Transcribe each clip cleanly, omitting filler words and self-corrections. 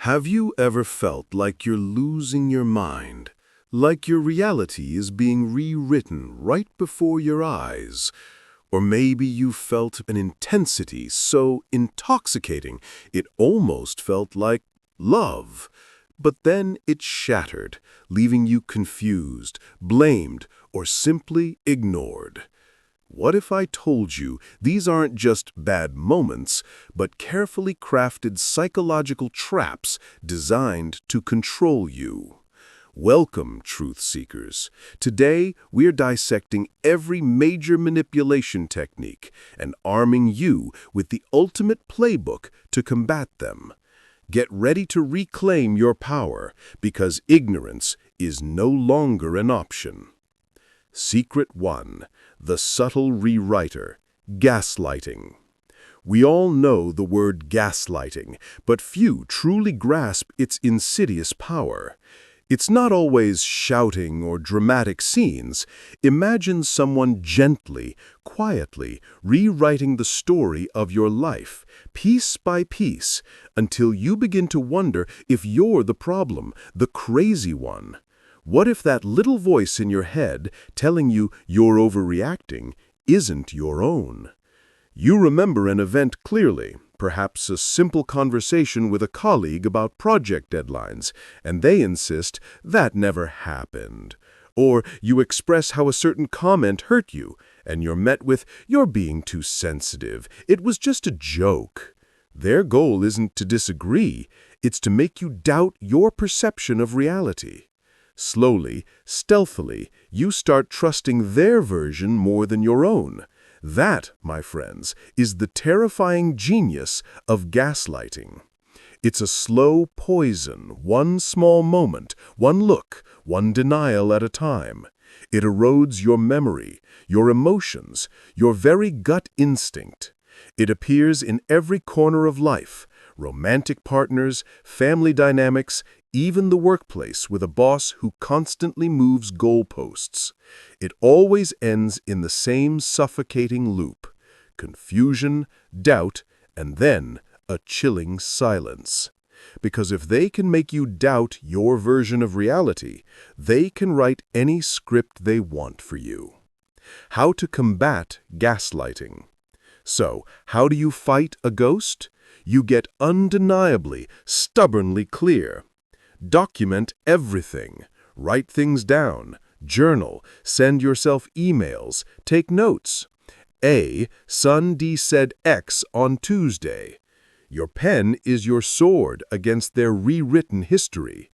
Have you ever felt like you're losing your mind? Like your reality is being rewritten right before your eyes? Or maybe you felt an intensity so intoxicating it almost felt like love. But then it shattered, leaving you confused, blamed, or simply ignored. What if I told you these aren't just bad moments, but carefully crafted psychological traps designed to control you? Welcome, truth seekers. Today, we're dissecting every major manipulation technique and arming you with the ultimate playbook to combat them. Get ready to reclaim your power, because ignorance is no longer an option. Secret 1. The subtle rewriter, gaslighting. We all know the word gaslighting, but few truly grasp its insidious power. It's not always shouting or dramatic scenes. Imagine someone gently, quietly rewriting the story of your life, piece by piece, until you begin to wonder if you're the problem, the crazy one. What if that little voice in your head telling you you're overreacting isn't your own? You remember an event clearly, perhaps a simple conversation with a colleague about project deadlines, and they insist that never happened. Or you express how a certain comment hurt you, and you're met with, "You're being too sensitive. It was just a joke." Their goal isn't to disagree, it's to make you doubt your perception of reality. Slowly, stealthily, you start trusting their version more than your own. That, my friends, is the terrifying genius of gaslighting. It's a slow poison, one small moment, one look, one denial at a time. It erodes your memory, your emotions, your very gut instinct. It appears in every corner of life: romantic partners, family dynamics, even the workplace with a boss who constantly moves goalposts. It always ends in the same suffocating loop: confusion, doubt, and then a chilling silence. Because if they can make you doubt your version of reality, they can write any script they want for you. How to combat gaslighting. So, how do you fight a ghost? You get undeniably, stubbornly clear. Document everything. Write things down. Journal. Send yourself emails. Take notes. SunD said X on Tuesday. Your pen is your sword against their rewritten history.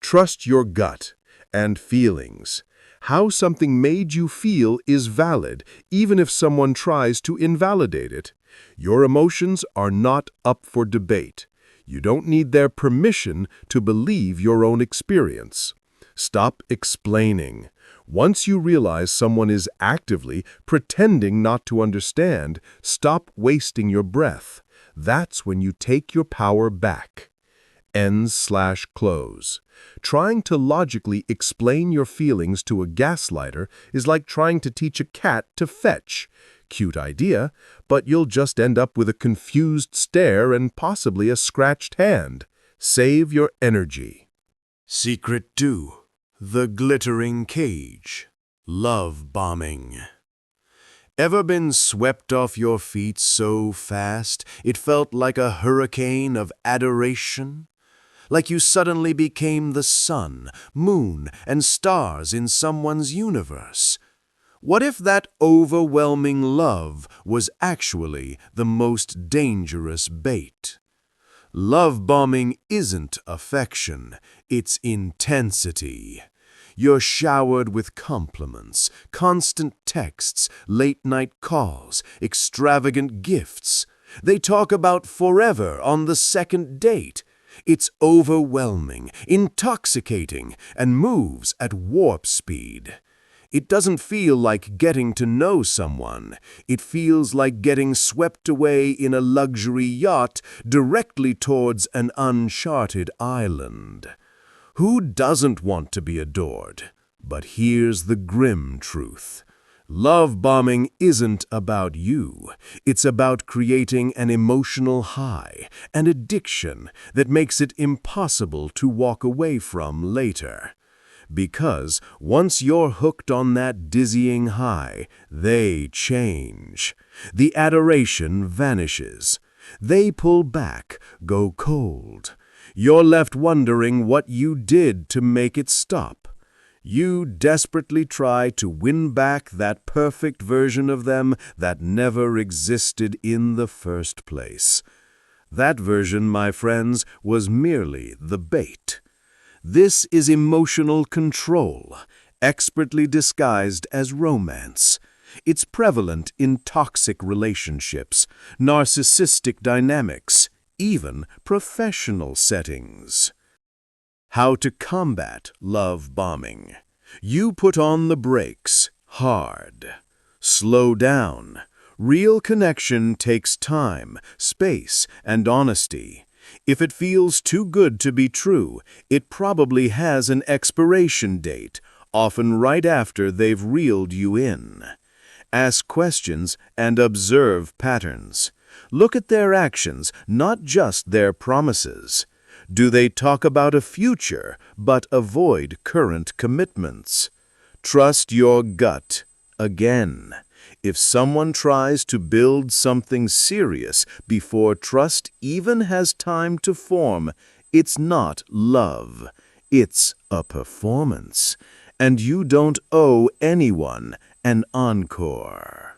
Trust your gut and feelings. How something made you feel is valid, even if someone tries to invalidate it. Your emotions are not up for debate. You don't need their permission to believe your own experience. Stop explaining. Once you realize someone is actively pretending not to understand, stop wasting your breath. That's when you take your power back. Ends/close. Trying to logically explain your feelings to a gaslighter is like trying to teach a cat to fetch. Cute idea, but you'll just end up with a confused stare and possibly a scratched hand. Save your energy. Secret 2. The glittering cage. Love bombing. Ever been swept off your feet so fast it felt like a hurricane of adoration? Like you suddenly became the sun, moon, and stars in someone's universe? What if that overwhelming love was actually the most dangerous bait? Love bombing isn't affection, it's intensity. You're showered with compliments, constant texts, late-night calls, extravagant gifts. They talk about forever on the second date. It's overwhelming, intoxicating, and moves at warp speed. It doesn't feel like getting to know someone. It feels like getting swept away in a luxury yacht directly towards an uncharted island. Who doesn't want to be adored? But here's the grim truth. Love bombing isn't about you. It's about creating an emotional high, an addiction that makes it impossible to walk away from later. Because once you're hooked on that dizzying high, they change. The adoration vanishes. They pull back, go cold. You're left wondering what you did to make it stop. You desperately try to win back that perfect version of them that never existed in the first place. That version, my friends, was merely the bait. This is emotional control, expertly disguised as romance. It's prevalent in toxic relationships, narcissistic dynamics, even professional settings. How to combat love bombing. You put on the brakes, hard. Slow down. Real connection takes time, space, and honesty. If it feels too good to be true, it probably has an expiration date, often right after they've reeled you in. Ask questions and observe patterns. Look at their actions, not just their promises. Do they talk about a future, but avoid current commitments? Trust your gut. Again, if someone tries to build something serious before trust even has time to form, it's not love. It's a performance. And you don't owe anyone an encore.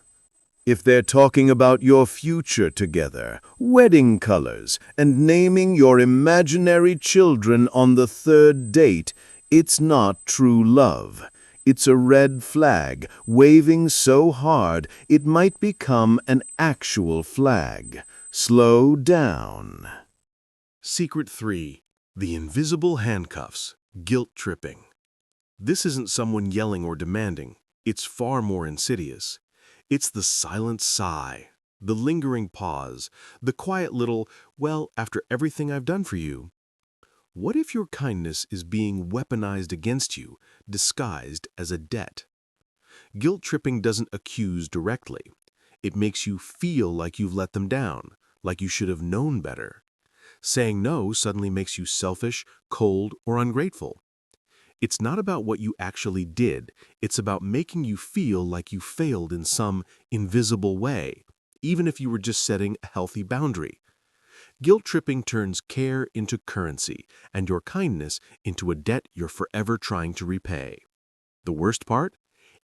If they're talking about your future together, wedding colors, and naming your imaginary children on the third date, it's not true love. It's a red flag, waving so hard it might become an actual flag. Slow down. Secret 3. The invisible handcuffs. Guilt tripping. This isn't someone yelling or demanding. It's far more insidious. It's the silent sigh, the lingering pause, the quiet little, well, after everything I've done for you. What if your kindness is being weaponized against you, disguised as a debt? Guilt tripping doesn't accuse directly. It makes you feel like you've let them down, like you should have known better. Saying no suddenly makes you selfish, cold, or ungrateful. It's not about what you actually did, it's about making you feel like you failed in some invisible way, even if you were just setting a healthy boundary. Guilt tripping turns care into currency, and your kindness into a debt you're forever trying to repay. The worst part?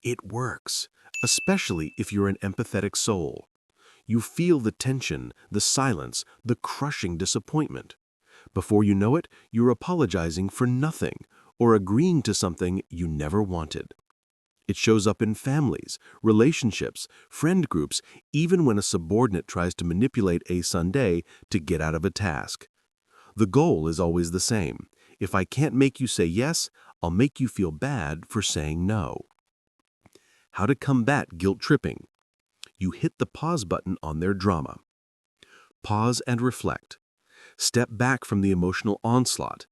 It works, especially if you're an empathetic soul. You feel the tension, the silence, the crushing disappointment. Before you know it, you're apologizing for nothing, or agreeing to something you never wanted. It shows up in families, relationships, friend groups, even when a subordinate tries to manipulate a Sunday to get out of a task. The goal is always the same. If I can't make you say yes, I'll make you feel bad for saying no. How to combat guilt tripping? You hit the pause button on their drama. Pause and reflect. Step back from the emotional onslaught.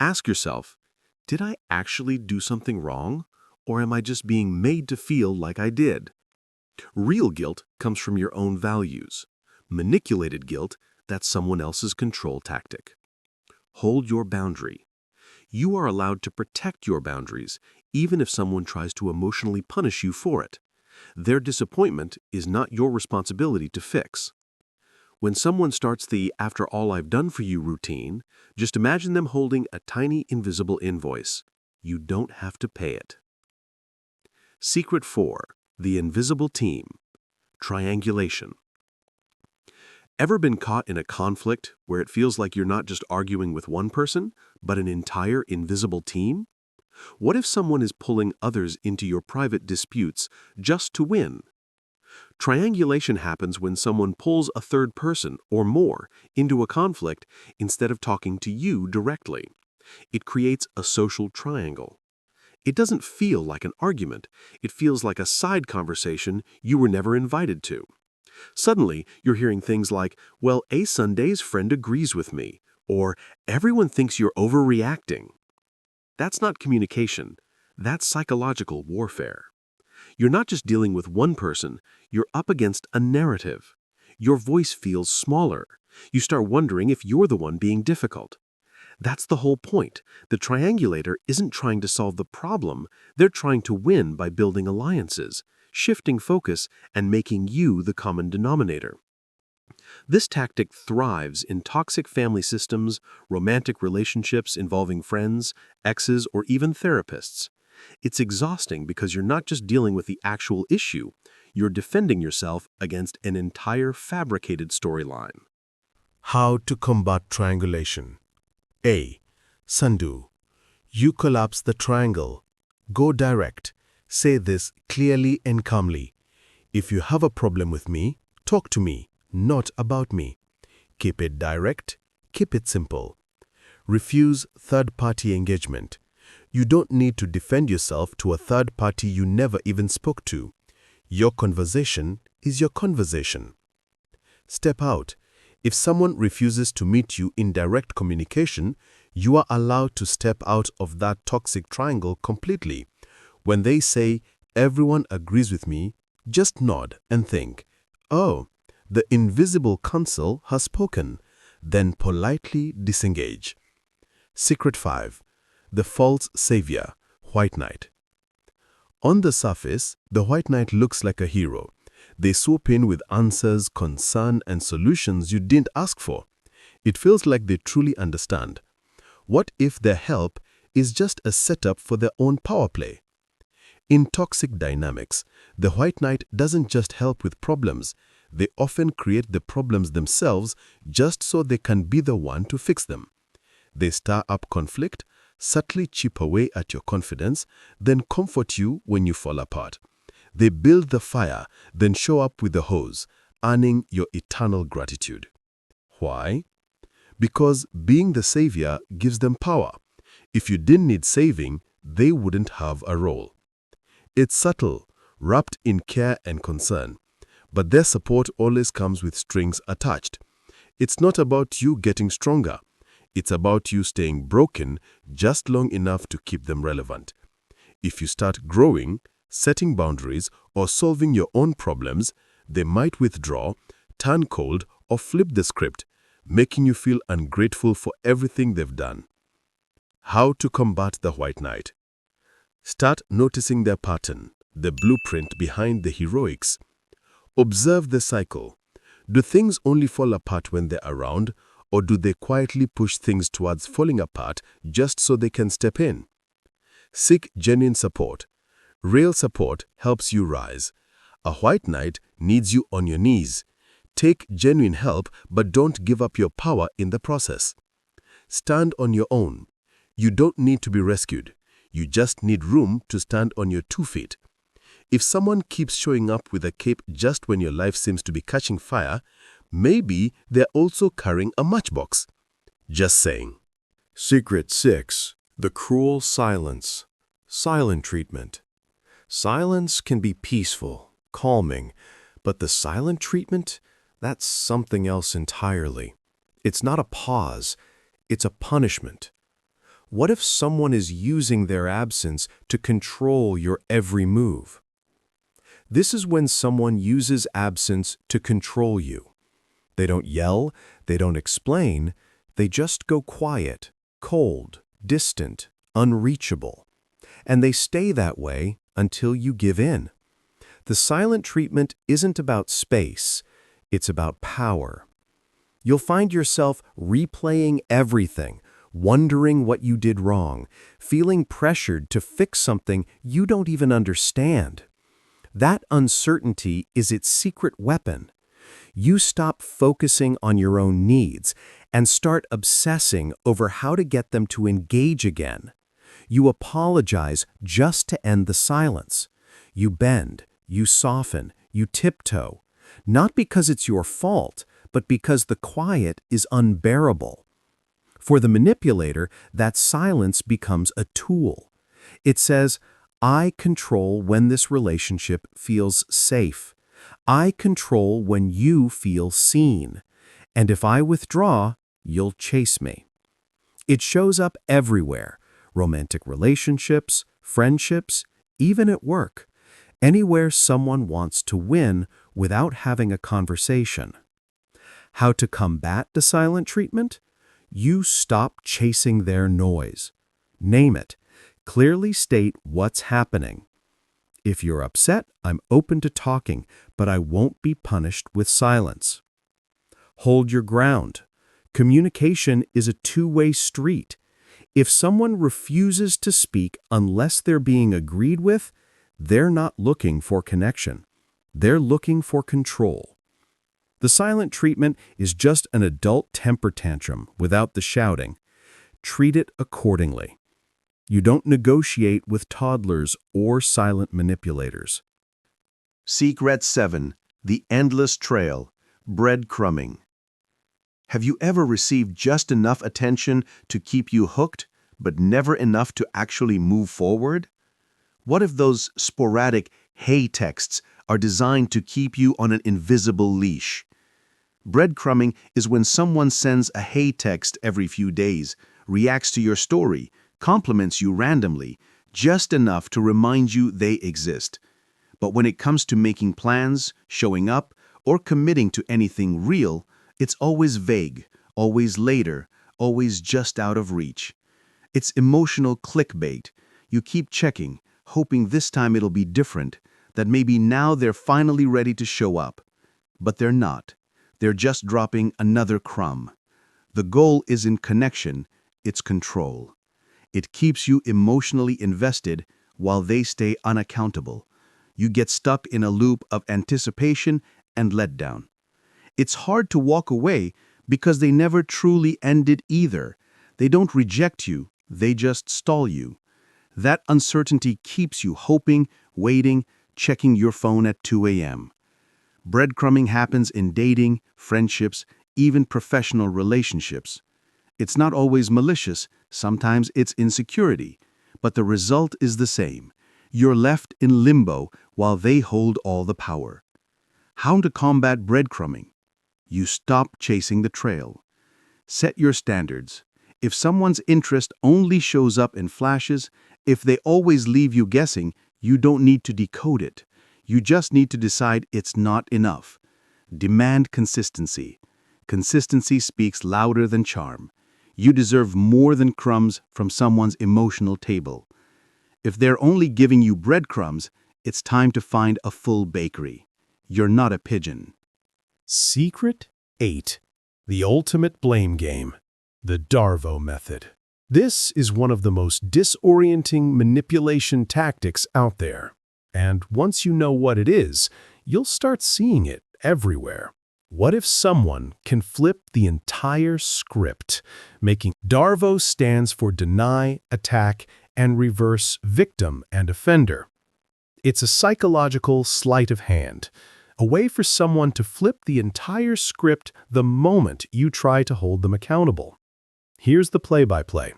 Ask yourself, did I actually do something wrong, or am I just being made to feel like I did? Real guilt comes from your own values. Manipulated guilt, that's someone else's control tactic. Hold your boundary. You are allowed to protect your boundaries, even if someone tries to emotionally punish you for it. Their disappointment is not your responsibility to fix. When someone starts the "after all I've done for you" routine, just imagine them holding a tiny invisible invoice. You don't have to pay it. Secret 4. The invisible team. Triangulation. Ever been caught in a conflict where it feels like you're not just arguing with one person, but an entire invisible team? What if someone is pulling others into your private disputes just to win? Triangulation happens when someone pulls a third person or more into a conflict instead of talking to you directly. It creates a social triangle. It doesn't feel like an argument. It feels like a side conversation you were never invited to. Suddenly, you're hearing things like, "Well, a Sunday's friend agrees with me," or "Everyone thinks you're overreacting." That's not communication. That's psychological warfare. You're not just dealing with one person, you're up against a narrative. Your voice feels smaller. You start wondering if you're the one being difficult. That's the whole point. The triangulator isn't trying to solve the problem, they're trying to win by building alliances, shifting focus, and making you the common denominator. This tactic thrives in toxic family systems, romantic relationships involving friends, exes, or even therapists. It's exhausting because you're not just dealing with the actual issue, you're defending yourself against an entire fabricated storyline. How to combat triangulation. A. Sundu. You collapse the triangle. Go direct. Say this clearly and calmly. If you have a problem with me, talk to me, not about me. Keep it direct. Keep it simple. Refuse third-party engagement. You don't need to defend yourself to a third party you never even spoke to. Your conversation is your conversation. Step out. If someone refuses to meet you in direct communication, you are allowed to step out of that toxic triangle completely. When they say, everyone agrees with me, just nod and think, oh, the invisible counsel has spoken. Then politely disengage. Secret 5. The false savior, White Knight. On the surface, the White Knight looks like a hero. They swoop in with answers, concern, and solutions you didn't ask for. It feels like they truly understand. What if their help is just a setup for their own power play? In toxic dynamics, the White Knight doesn't just help with problems. They often create the problems themselves just so they can be the one to fix them. They stir up conflict, subtly chip away at your confidence, then comfort you when you fall apart. They build the fire, then show up with the hose, earning your eternal gratitude. Why? Because being the savior gives them power. If you didn't need saving, they wouldn't have a role. It's subtle, wrapped in care and concern, but their support always comes with strings attached. It's not about you getting stronger. It's about you staying broken just long enough to keep them relevant. If you start growing, setting boundaries, or solving your own problems, they might withdraw, turn cold, or flip the script, making you feel ungrateful for everything they've done. How to combat the White Knight? Start noticing their pattern, the blueprint behind the heroics. Observe the cycle. Do things only fall apart when they're around, or do they quietly push things towards falling apart just so they can step in? Seek genuine support. Real support helps you rise. A White Knight needs you on your knees. Take genuine help, but don't give up your power in the process. Stand on your own. You don't need to be rescued. You just need room to stand on your 2 feet. If someone keeps showing up with a cape just when your life seems to be catching fire, maybe they're also carrying a matchbox. Just saying. Secret 6. The cruel silence. Silent treatment. Silence can be peaceful, calming, but the silent treatment, that's something else entirely. It's not a pause, it's a punishment. What if someone is using their absence to control your every move? This is when someone uses absence to control you. They don't yell, they don't explain, they just go quiet, cold, distant, unreachable. And they stay that way until you give in. The silent treatment isn't about space, it's about power. You'll find yourself replaying everything, wondering what you did wrong, feeling pressured to fix something you don't even understand. That uncertainty is its secret weapon. You stop focusing on your own needs and start obsessing over how to get them to engage again. You apologize just to end the silence. You bend, you soften, you tiptoe, not because it's your fault, but because the quiet is unbearable. For the manipulator, that silence becomes a tool. It says, I control when this relationship feels safe. I control when you feel seen. And if I withdraw, you'll chase me. It shows up everywhere. Romantic relationships, friendships, even at work. anywhere someone wants to win without having a conversation. How to combat the silent treatment? You stop chasing their noise. Name it. Clearly state what's happening. If you're upset, I'm open to talking, but I won't be punished with silence. Hold your ground. Communication is a two-way street. If someone refuses to speak unless they're being agreed with, they're not looking for connection. They're looking for control. The silent treatment is just an adult temper tantrum without the shouting. Treat it accordingly. You don't negotiate with toddlers or silent manipulators. Secret 7. The Endless Trail. Breadcrumbing. Have you ever received just enough attention to keep you hooked, but never enough to actually move forward? What if those sporadic "hey" texts are designed to keep you on an invisible leash? Breadcrumbing is when someone sends a "hey" text every few days, reacts to your story, compliments you randomly, just enough to remind you they exist. But when it comes to making plans, showing up, or committing to anything real, it's always vague, always later, always just out of reach. It's emotional clickbait. You keep checking, hoping this time it'll be different, that maybe now they're finally ready to show up. But they're not. They're just dropping another crumb. The goal isn't connection, it's control. It keeps you emotionally invested while they stay unaccountable. You get stuck in a loop of anticipation and letdown. It's hard to walk away because they never truly ended either. They don't reject you, they just stall you. That uncertainty keeps you hoping, waiting, checking your phone at 2 a.m. Breadcrumbing happens in dating, friendships, even professional relationships. It's not always malicious, sometimes it's insecurity, but the result is the same. You're left in limbo while they hold all the power. How to combat breadcrumbing? You stop chasing the trail. Set your standards. If someone's interest only shows up in flashes, if they always leave you guessing, you don't need to decode it. You just need to decide it's not enough. Demand consistency. Consistency speaks louder than charm. You deserve more than crumbs from someone's emotional table. If they're only giving you breadcrumbs, it's time to find a full bakery. You're not a pigeon. Secret 8. The ultimate blame game. The Darvo method. This is one of the most disorienting manipulation tactics out there. And once you know what it is, you'll start seeing it everywhere. What if someone can flip the entire script, making Darvo stands for deny, attack, and reverse victim and offender. It's a psychological sleight of hand, a way for someone to flip the entire script the moment you try to hold them accountable. Here's the play-by-play.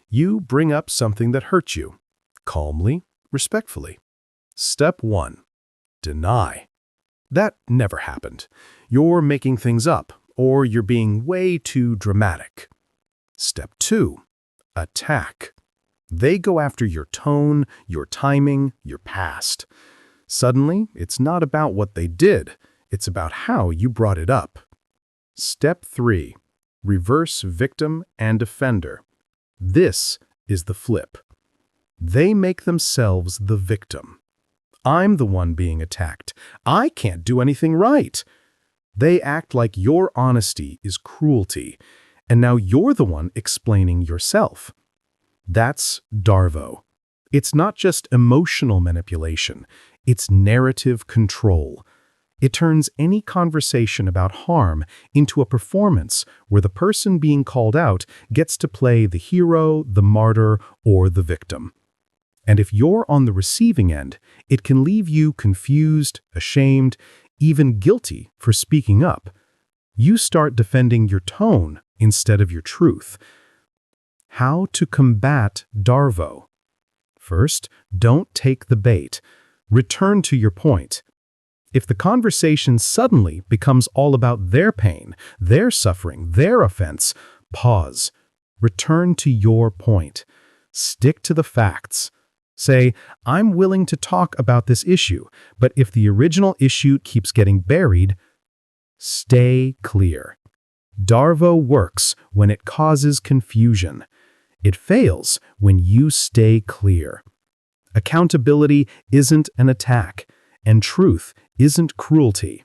You bring up something that hurt you, calmly, respectfully. Step 1. Deny. That never happened. You're making things up, or you're being way too dramatic. Step 2. Attack. They go after your tone, your timing, your past. Suddenly, it's not about what they did, it's about how you brought it up. Step 3. Reverse victim and offender. This is the flip. They make themselves the victim. I'm the one being attacked. I can't do anything right. They act like your honesty is cruelty, and now you're the one explaining yourself. That's Darvo. It's not just emotional manipulation, it's narrative control. It turns any conversation about harm into a performance where the person being called out gets to play the hero, the martyr, or the victim. And if you're on the receiving end, it can leave you confused, ashamed, even guilty for speaking up. You start defending your tone instead of your truth. How to combat Darvo? First, don't take the bait. Return to your point. If the conversation suddenly becomes all about their pain, their suffering, their offense, pause. Return to your point. Stick to the facts. Say, I'm willing to talk about this issue, but if the original issue keeps getting buried, stay clear. Darvo works when it causes confusion. It fails when you stay clear. Accountability isn't an attack, and truth isn't cruelty.